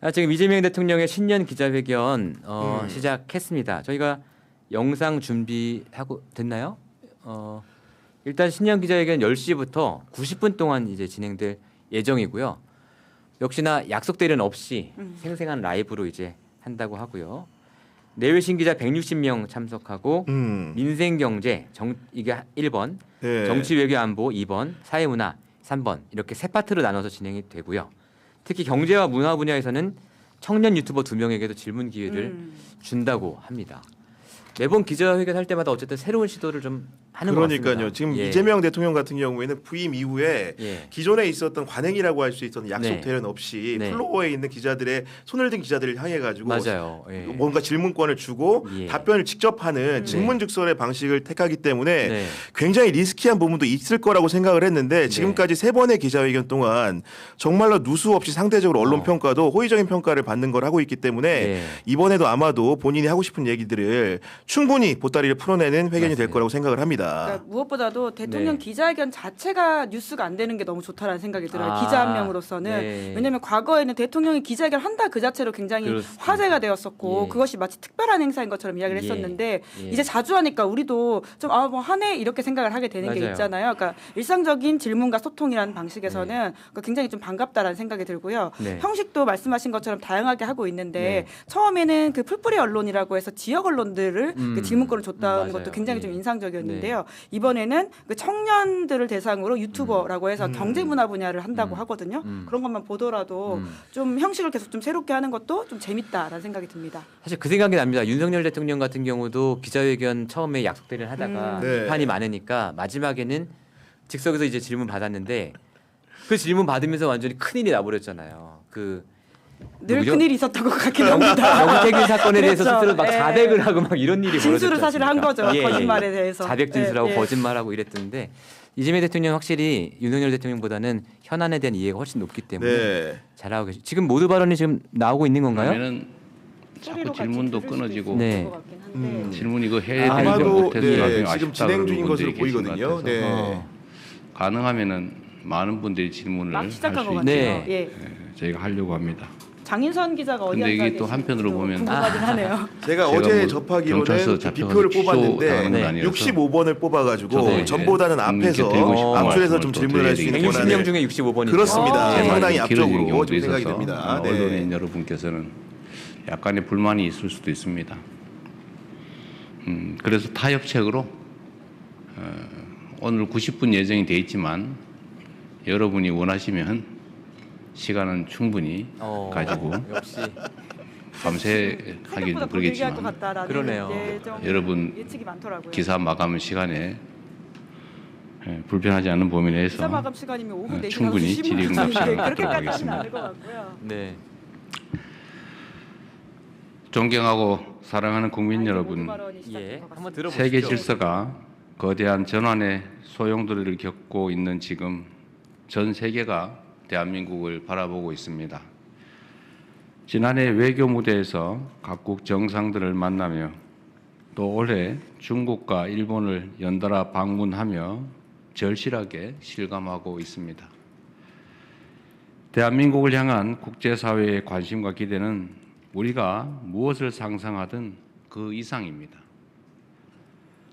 지금 이재명 대통령의 신년 기자회견 시작했습니다. 저희가 영상 준비하고 됐나요? 일단 신년 기자회견 10시부터 90분 동안 이제 진행될 예정이고요. 역시나 약속될 일 없이 생생한 라이브로 이제 한다고 하고요. 내외신 기자 160명 참석하고 민생경제 이게 1번, 네. 정치외교안보 2번, 사회문화 3번 이렇게 세 파트로 나눠서 진행이 되고요. 특히 경제와 문화 분야에서는 청년 유튜버 2명에게도 질문 기회를 준다고 합니다. 매번 기자회견 할 때마다 어쨌든 새로운 시도를 좀 하는 것 같습니다. 그러니까요. 지금 이재명 대통령 같은 경우에는 부임 이후에 기존에 있었던 관행이라고 할 수 있었던 약속 대련 없이 플로어에 있는 기자들의 손을 든 기자들을 향해 가지고 맞아요. 뭔가 질문권을 주고 답변을 직접 하는 직문즉설의 방식을 택하기 때문에 굉장히 리스키한 부분도 있을 거라고 생각을 했는데 지금까지 3번의 기자회견 동안 정말로 누수 없이 상대적으로 언론 평가도 호의적인 평가를 받는 걸 하고 있기 때문에 이번에도 아마도 본인이 하고 싶은 얘기들을 충분히 보따리를 풀어내는 회견이 될 거라고 생각을 합니다. 그러니까 무엇보다도 대통령 기자회견 자체가 뉴스가 안 되는 게 너무 좋다라는 생각이 들어요. 기자 한 명으로서는. 왜냐하면 과거에는 대통령이 기자회견 한다 그 자체로 굉장히 화제가 되었었고 그것이 마치 특별한 행사인 것처럼 이야기를 했었는데 이제 자주 하니까 우리도 좀 뭐 하네 이렇게 생각을 하게 되는 게 있잖아요. 그러니까 일상적인 질문과 소통이라는 방식에서는 그러니까 굉장히 좀 반갑다라는 생각이 들고요. 형식도 말씀하신 것처럼 다양하게 하고 있는데 처음에는 그 풀뿌리 언론이라고 해서 지역 언론들을 그 질문권을 줬다는 것도 굉장히 좀 인상적이었는데요. 이번에는 그 청년들을 대상으로 유튜버라고 해서 경제 문화 분야를 한다고 하거든요. 그런 것만 보더라도 좀 형식을 계속 좀 새롭게 하는 것도 좀 재밌다라는 생각이 듭니다. 사실 그 생각이 납니다. 윤석열 대통령 같은 경우도 기자회견 처음에 약속대를 하다가 비판이 많으니까 마지막에는 즉석에서 이제 질문 받았는데 그 질문 받으면서 완전히 큰일이 나버렸잖아요. 늘 큰일이 있었던 것 같긴 합니다. 영태균 사건에 대해서 스스로 막 자백을 하고 막 이런 일이 벌어졌죠. 진술을 사실 한 거죠. 거짓말에 대해서. 자백 진술하고 거짓말하고 이랬는데 이재명 대통령 확실히 윤석열 대통령보다는 현안에 대한 이해가 훨씬 높기 때문에 잘하고 계시죠. 지금 모두 발언이 지금 나오고 있는 건가요? 그러면은 자꾸 질문도 끊어지고 질문 이거 해야 되는데 아마도 못해서 지금 진행 중인 것으로 보이거든요. 가능하면은 많은 분들이 질문을 할 수 있게 저희가 하려고 합니다. 장인선 기자가 어디 근데 이게 또 한편으로 보면 궁금하긴 하네요. 제가 어제 접하기로는 비표를 뽑았는데 65번을 뽑아가지고 전보다는 앞에서 암출해서 좀 질문을 할 수 있는 160명 중에 65번이죠. 그렇습니다. 상당히 앞쪽으로 좀 생각이 됩니다. 언론인 여러분께서는 약간의 불만이 있을 수도 있습니다. 그래서 타협책으로 오늘 90분 예정이 돼 있지만 여러분이 원하시면 시간은 충분히 가지고 밤새하기도 그러겠지만 여러분 기사 마감 시간에 불편하지 않은 범위 내에서 기사 마감 시간이면 오후 4시 충분히 질의응답 시간을 갖도록 하겠습니다. 존경하고 사랑하는 국민 여러분, 세계 질서가 거대한 전환의 소용돌이를 겪고 있는 지금 전 세계가 대한민국을 바라보고 있습니다. 지난해 외교 무대에서 각국 정상들을 만나며 또 올해 중국과 일본을 연달아 방문하며 절실하게 실감하고 있습니다. 대한민국을 향한 국제사회의 관심과 기대는 우리가 무엇을 상상하든 그 이상입니다.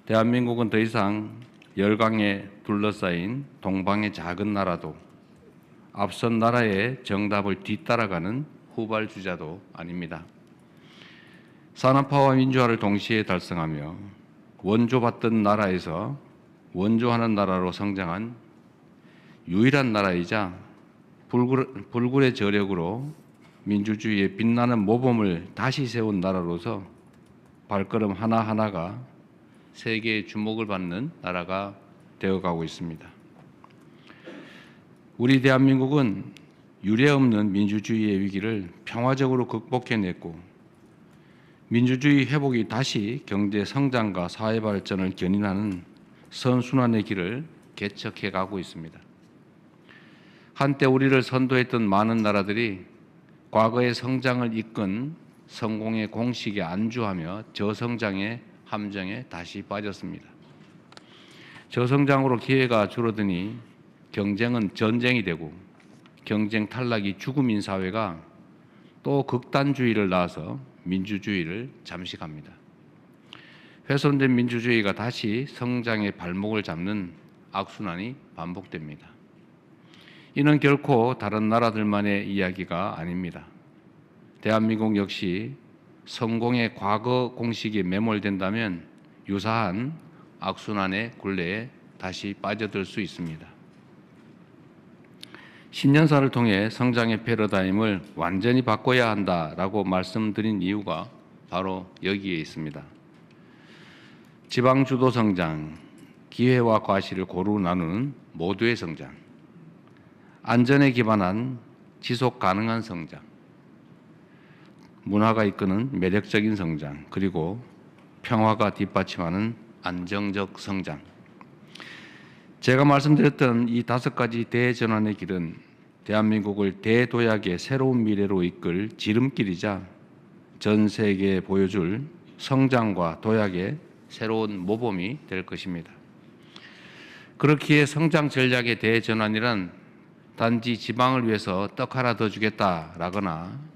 대한민국은 더 이상 열강에 둘러싸인 동방의 작은 나라도 앞선 나라의 정답을 뒤따라가는 후발주자도 아닙니다. 산업화와 민주화를 동시에 달성하며 원조받던 나라에서 원조하는 나라로 성장한 유일한 나라이자 불굴의 저력으로 민주주의의 빛나는 모범을 다시 세운 나라로서 발걸음 하나하나가 세계의 주목을 받는 나라가 되어가고 있습니다. 우리 대한민국은 유례없는 민주주의의 위기를 평화적으로 극복해냈고 민주주의 회복이 다시 경제 성장과 사회 발전을 견인하는 선순환의 길을 개척해 가고 있습니다. 한때 우리를 선도했던 많은 나라들이 과거의 성장을 이끈 성공의 공식에 안주하며 저성장의 함정에 다시 빠졌습니다. 저성장으로 기회가 줄어드니 경쟁은 전쟁이 되고 경쟁 탈락이 죽음인 사회가 또 극단주의를 낳아서 민주주의를 잠식합니다. 훼손된 민주주의가 다시 성장의 발목을 잡는 악순환이 반복됩니다. 이는 결코 다른 나라들만의 이야기가 아닙니다. 대한민국 역시 성공의 과거 공식이 매몰된다면 유사한 악순환의 굴레에 다시 빠져들 수 있습니다. 신년사를 통해 성장의 패러다임을 완전히 바꿔야 한다라고 말씀드린 이유가 바로 여기에 있습니다. 지방주도 성장, 기회와 과실을 고루 나누는 모두의 성장, 안전에 기반한 지속 가능한 성장, 문화가 이끄는 매력적인 성장, 그리고 평화가 뒷받침하는 안정적 성장. 제가 말씀드렸던 이 5가지 대전환의 길은 대한민국을 대도약의 새로운 미래로 이끌 지름길이자 전 세계에 보여줄 성장과 도약의 새로운 모범이 될 것입니다. 그렇기에 성장 전략의 대전환이란 단지 지방을 위해서 떡 하나 더 주겠다라거나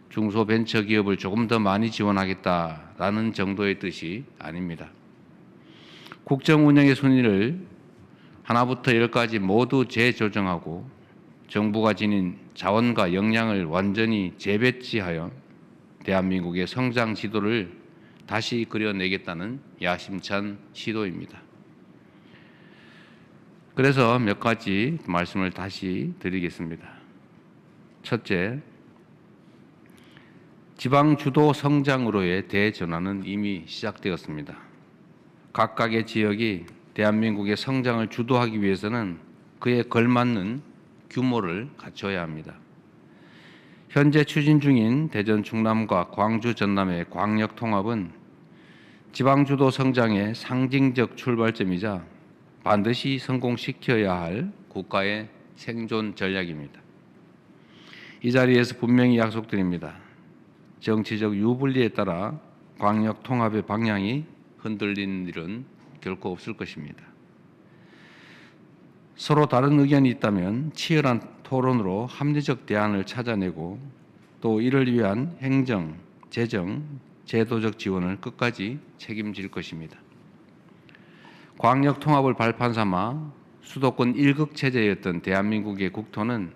중소벤처기업을 조금 더 많이 지원하겠다라는 정도의 뜻이 아닙니다. 국정운영의 순위를 하나부터 10까지 모두 재조정하고 정부가 지닌 자원과 역량을 완전히 재배치하여 대한민국의 성장 지도를 다시 그려내겠다는 야심찬 시도입니다. 그래서 몇 가지 말씀을 다시 드리겠습니다. 첫째, 지방 주도 성장으로의 대전환은 이미 시작되었습니다. 각각의 지역이 대한민국의 성장을 주도하기 위해서는 그에 걸맞는 규모를 갖춰야 합니다. 현재 추진 중인 대전 충남과 광주 전남의 광역 통합은 지방주도 성장의 상징적 출발점이자 반드시 성공시켜야 할 국가의 생존 전략입니다. 이 자리에서 분명히 약속드립니다. 정치적 유불리에 따라 광역 통합의 방향이 흔들리는 일은 결코 없을 것입니다. 서로 다른 의견이 있다면 치열한 토론으로 합리적 대안을 찾아내고 또 이를 위한 행정, 재정, 제도적 지원을 끝까지 책임질 것입니다. 광역 통합을 발판 삼아 수도권 1극 체제였던 대한민국의 국토는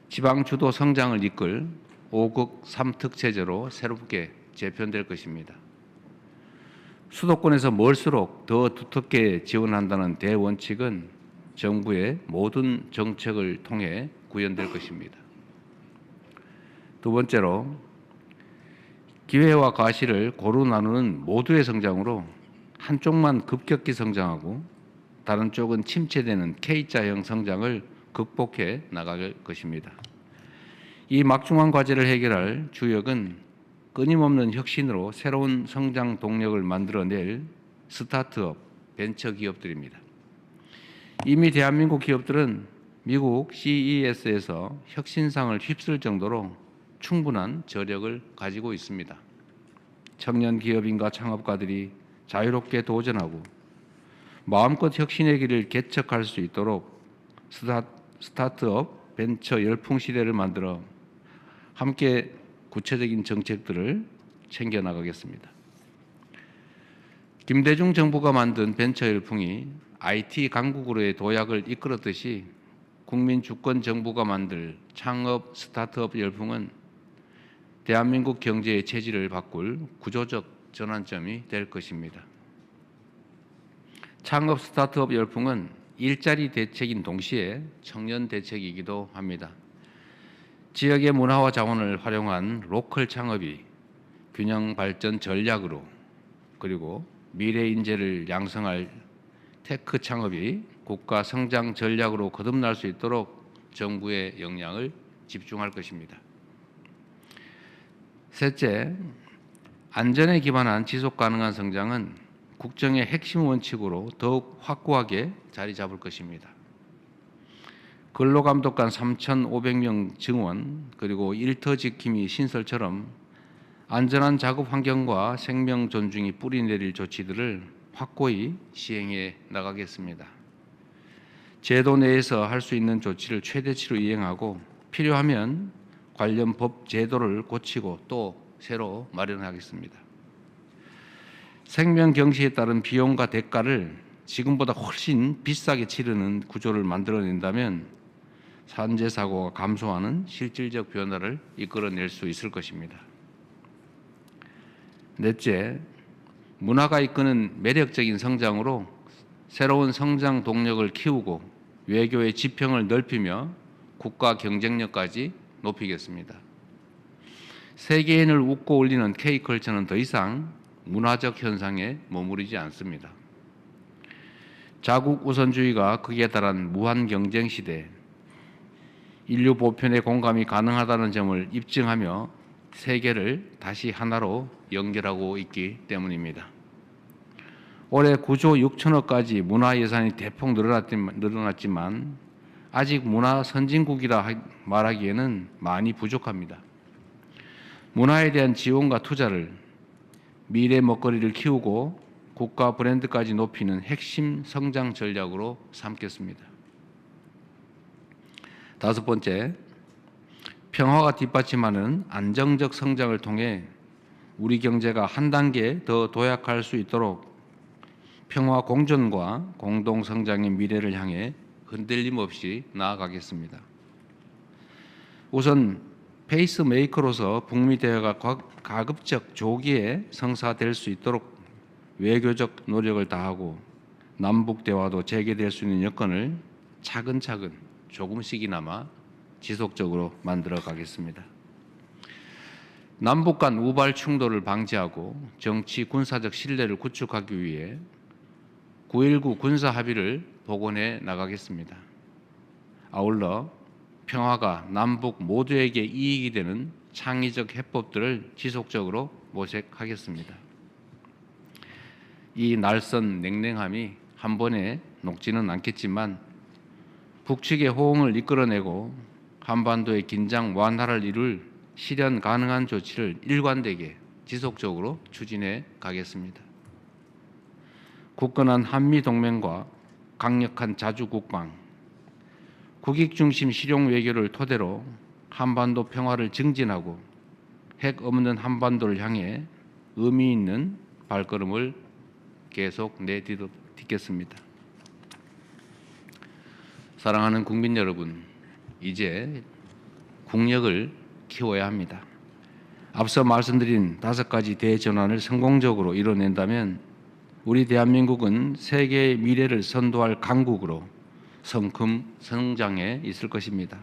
지방 주도 성장을 이끌 5극 3특 체제로 새롭게 재편될 것입니다. 수도권에서 멀수록 더 두텁게 지원한다는 대원칙은 정부의 모든 정책을 통해 구현될 것입니다. 두 번째로, 기회와 과실을 고루 나누는 모두의 성장으로 한쪽만 급격히 성장하고 다른 쪽은 침체되는 K자형 성장을 극복해 나갈 것입니다. 이 막중한 과제를 해결할 주역은 끊임없는 혁신으로 새로운 성장 동력을 만들어낼 스타트업, 벤처기업들입니다. 이미 대한민국 기업들은 미국 CES에서 혁신상을 휩쓸 정도로 충분한 저력을 가지고 있습니다. 청년 기업인과 창업가들이 자유롭게 도전하고 마음껏 혁신의 길을 개척할 수 있도록 스타트업 벤처 열풍 시대를 만들어 함께 구체적인 정책들을 챙겨나가겠습니다. 김대중 정부가 만든 벤처 열풍이 IT 강국으로의 도약을 이끌었듯이 국민 주권 정부가 만들 창업 스타트업 열풍은 대한민국 경제의 체질을 바꿀 구조적 전환점이 될 것입니다. 창업 스타트업 열풍은 일자리 대책인 동시에 청년 대책이기도 합니다. 지역의 문화와 자원을 활용한 로컬 창업이 균형 발전 전략으로, 그리고 미래 인재를 양성할 테크 창업이 국가 성장 전략으로 거듭날 수 있도록 정부의 역량을 집중할 것입니다. 셋째, 안전에 기반한 지속 가능한 성장은 국정의 핵심 원칙으로 더욱 확고하게 자리 잡을 것입니다. 근로감독관 3,500명 증원, 그리고 일터 지킴이 신설처럼 안전한 작업 환경과 생명 존중이 뿌리내릴 조치들을 확고히 시행해 나가겠습니다. 제도 내에서 할 수 있는 조치를 최대치로 이행하고 필요하면 관련 법 제도를 고치고 또 새로 마련하겠습니다. 생명 경시에 따른 비용과 대가를 지금보다 훨씬 비싸게 치르는 구조를 만들어낸다면 산재 사고가 감소하는 실질적 변화를 이끌어낼 수 있을 것입니다. 넷째, 문화가 이끄는 매력적인 성장으로 새로운 성장 동력을 키우고 외교의 지평을 넓히며 국가 경쟁력까지 높이겠습니다. 세계인을 웃고 올리는 K컬처는 더 이상 문화적 현상에 머무르지 않습니다. 자국 우선주의가 극에 달한 무한 경쟁 시대, 인류 보편의 공감이 가능하다는 점을 입증하며 세계를 다시 하나로 연결하고 있기 때문입니다. 올해 9조 6천억까지 문화 예산이 대폭 늘어났지만 아직 문화 선진국이라 말하기에는 많이 부족합니다. 문화에 대한 지원과 투자를 미래 먹거리를 키우고 국가 브랜드까지 높이는 핵심 성장 전략으로 삼겠습니다. 다섯 번째, 평화가 뒷받침하는 안정적 성장을 통해 우리 경제가 한 단계 더 도약할 수 있도록 평화 공존과 공동 성장의 미래를 향해 흔들림 없이 나아가겠습니다. 우선 페이스메이커로서 북미 대화가 가급적 조기에 성사될 수 있도록 외교적 노력을 다하고 남북 대화도 재개될 수 있는 여건을 차근차근 조금씩이나마 지속적으로 만들어 가겠습니다. 남북 간 우발 충돌을 방지하고 정치 군사적 신뢰를 구축하기 위해 9.19 군사 합의를 복원해 나가겠습니다. 아울러 평화가 남북 모두에게 이익이 되는 창의적 해법들을 지속적으로 모색하겠습니다. 이 날선 냉랭함이 한 번에 녹지는 않겠지만 북측의 호응을 이끌어내고 한반도의 긴장 완화를 이룰 실현 가능한 조치를 일관되게 지속적으로 추진해 가겠습니다. 굳건한 한미 동맹과 강력한 자주 국방, 국익 중심 실용 외교를 토대로 한반도 평화를 증진하고 핵 없는 한반도를 향해 의미 있는 발걸음을 계속 내딛겠습니다. 사랑하는 국민 여러분, 이제 국력을 키워야 합니다. 앞서 말씀드린 5가지 대전환을 성공적으로 이뤄낸다면 우리 대한민국은 세계의 미래를 선도할 강국으로 성큼 성장해 있을 것입니다.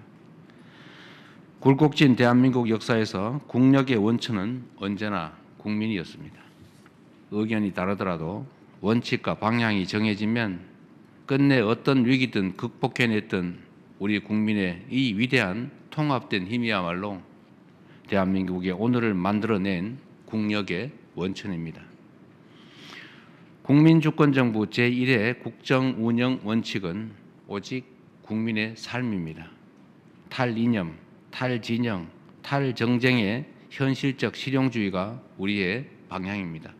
굴곡진 대한민국 역사에서 국력의 원천은 언제나 국민이었습니다. 의견이 다르더라도 원칙과 방향이 정해지면 끝내 어떤 위기든 극복해냈던 우리 국민의 이 위대한 통합된 힘이야말로 대한민국의 오늘을 만들어낸 국력의 원천입니다. 국민주권정부 제1의 국정운영 원칙은 오직 국민의 삶입니다. 탈이념, 탈진영, 탈정쟁의 현실적 실용주의가 우리의 방향입니다.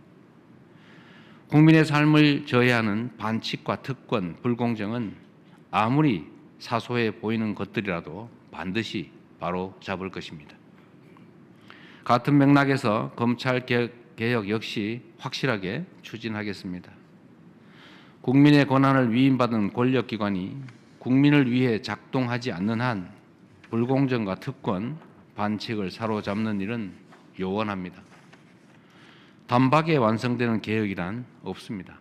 국민의 삶을 저해하는 반칙과 특권, 불공정은 아무리 사소해 보이는 것들이라도 반드시 바로 잡을 것입니다. 같은 맥락에서 검찰개혁 역시 확실하게 추진하겠습니다. 국민의 권한을 위임받은 권력기관이 국민을 위해 작동하지 않는 한 불공정과 특권, 반칙을 사로잡는 일은 요원합니다. 단박에 완성되는 개혁이란 없습니다.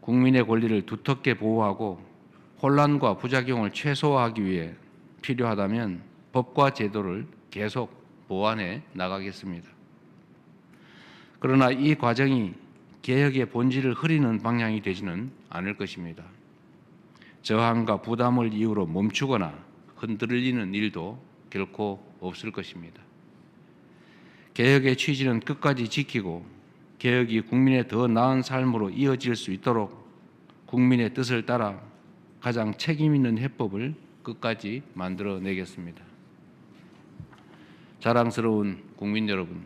국민의 권리를 두텁게 보호하고 혼란과 부작용을 최소화하기 위해 필요하다면 법과 제도를 계속 보완해 나가겠습니다. 그러나 이 과정이 개혁의 본질을 흐리는 방향이 되지는 않을 것입니다. 저항과 부담을 이유로 멈추거나 흔들리는 일도 결코 없을 것입니다. 개혁의 취지는 끝까지 지키고 개혁이 국민의 더 나은 삶으로 이어질 수 있도록 국민의 뜻을 따라 가장 책임 있는 해법을 끝까지 만들어내겠습니다. 자랑스러운 국민 여러분,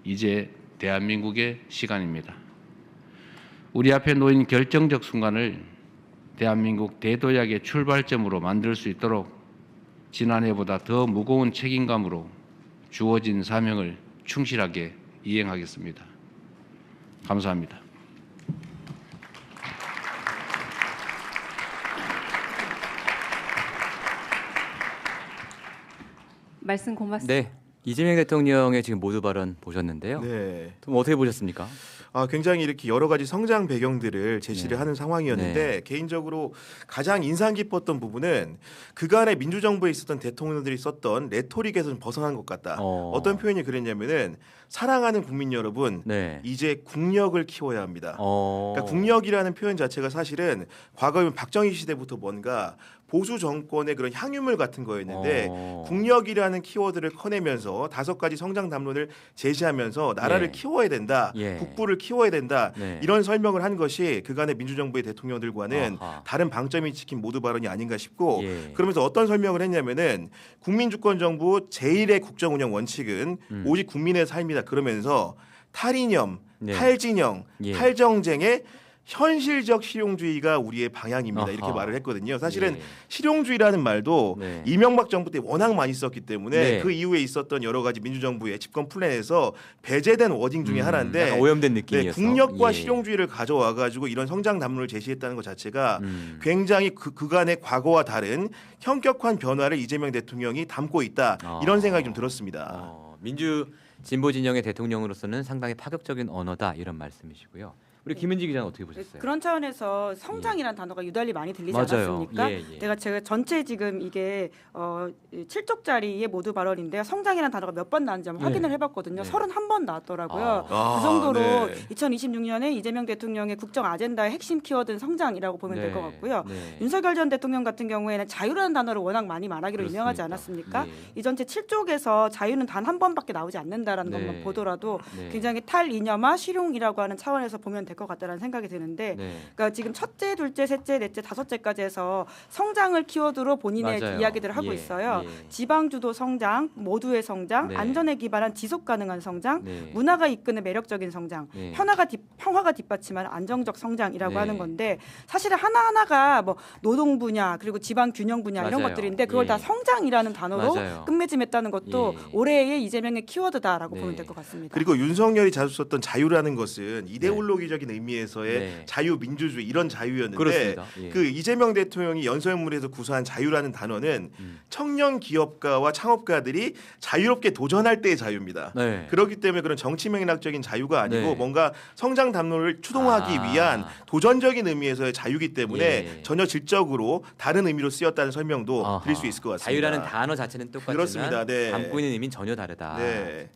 이제 대한민국의 시간입니다. 우리 앞에 놓인 결정적 순간을 대한민국 대도약의 출발점으로 만들 수 있도록 지난해보다 더 무거운 책임감으로 주어진 사명을 충실하게 이행하겠습니다. 감사합니다. 말씀 고맙습니다. 네, 이재명 대통령의 지금 모두 발언 보셨는데요. 네. 좀 어떻게 보셨습니까? 굉장히 이렇게 여러 가지 성장 배경들을 제시를 네. 하는 상황이었는데 네. 개인적으로 가장 인상 깊었던 부분은 그간의 민주정부에 있었던 대통령들이 썼던 레토릭에서 좀 벗어난 것 같다. 어떤 표현이 그랬냐면은 사랑하는 국민 여러분, 네. 이제 국력을 키워야 합니다. 그러니까 국력이라는 표현 자체가 사실은 과거에 박정희 시대부터 뭔가 보수 정권의 그런 향유물 같은 거였는데 국력이라는 키워드를 커내면서 5가지 성장 담론을 제시하면서 나라를 예. 키워야 된다, 예. 국부를 키워야 된다 네. 이런 설명을 한 것이 그간의 민주정부의 대통령들과는 아하. 다른 방점이 찍힌 모두 발언이 아닌가 싶고 예. 그러면서 어떤 설명을 했냐면은 국민주권정부 제1의 국정운영 원칙은 오직 국민의 삶이다 그러면서 탈이념, 네. 탈진영, 예. 탈정쟁의 현실적 실용주의가 우리의 방향입니다. 이렇게 아하. 말을 했거든요. 사실은 예. 실용주의라는 말도 네. 이명박 정부 때 워낙 많이 썼기 때문에 네. 그 이후에 있었던 여러 가지 민주정부의 집권 플랜에서 배제된 워딩 중에 하나인데 약간 오염된 네, 느낌이어서. 국력과 예. 실용주의를 가져와 가지고 이런 성장 담론을 제시했다는 것 자체가 음. 굉장히 그간의 과거와 다른 현격한 변화를 이재명 대통령이 담고 있다. 이런 생각이 좀 들었습니다. 민주 진보 진영의 대통령으로서는 상당히 파격적인 언어다 이런 말씀이시고요. 우리 김은지 기자는 어떻게 보셨어요? 그런 차원에서 성장이라는 단어가 유달리 많이 들리지 맞아요. 않았습니까? 예, 예. 제가 전체 지금 이게 7쪽짜리의 모두 발언인데요. 성장이라는 단어가 몇 번 나왔는지 한번 네. 확인을 해봤거든요. 네. 31번 나왔더라고요. 아, 그 정도로 네. 2026년에 이재명 대통령의 국정 아젠다의 핵심 키워드는 성장이라고 보면 될 것 같고요. 네. 윤석열 전 대통령 같은 경우에는 자유라는 단어를 워낙 많이 말하기로 그렇습니까? 유명하지 않았습니까? 예. 이 전체 7쪽에서 자유는 단 한 번밖에 나오지 않는다라는 네. 것만 보더라도 네. 굉장히 탈이념화 실용이라고 하는 차원에서 보면 될 것 같다는 생각이 드는데 네. 그러니까 지금 첫째, 둘째, 셋째, 넷째, 다섯째까지 해서 성장을 키워드로 본인의 맞아요. 이야기들을 하고 예, 있어요. 예. 지방주도 성장, 모두의 성장, 네. 안전에 기반한 지속 가능한 성장, 네. 문화가 이끄는 매력적인 성장, 네. 평화가 뒷받침하는 안정적 성장이라고 네. 하는 건데 사실은 하나하나가 뭐 노동 분야 그리고 지방 균형 분야 이런 맞아요. 것들인데 그걸 예. 다 성장이라는 단어로 맞아요. 끝맺음했다는 것도 예. 올해의 이재명의 키워드다라고 네. 보면 될 것 같습니다. 그리고 윤석열이 자주 썼던 자유라는 것은 이데올로기적인 의미에서의 네. 자유민주주의 이런 자유였는데 그렇습니다. 예. 그 이재명 대통령이 연설문에서 구사한 자유라는 단어는 음. 청년 기업가와 창업가들이 자유롭게 도전할 때의 자유입니다. 네. 그렇기 때문에 그런 정치 맥락적인 자유가 아니고 네. 뭔가 성장 담론을 추동하기 아. 위한 도전적인 의미에서의 자유이기 때문에 예. 전혀 질적으로 다른 의미로 쓰였다는 설명도 아하. 드릴 수 있을 것 같습니다. 자유라는 단어 자체는 똑같지만 그렇습니다. 네. 담고 있는 의미는 전혀 다르다. 네.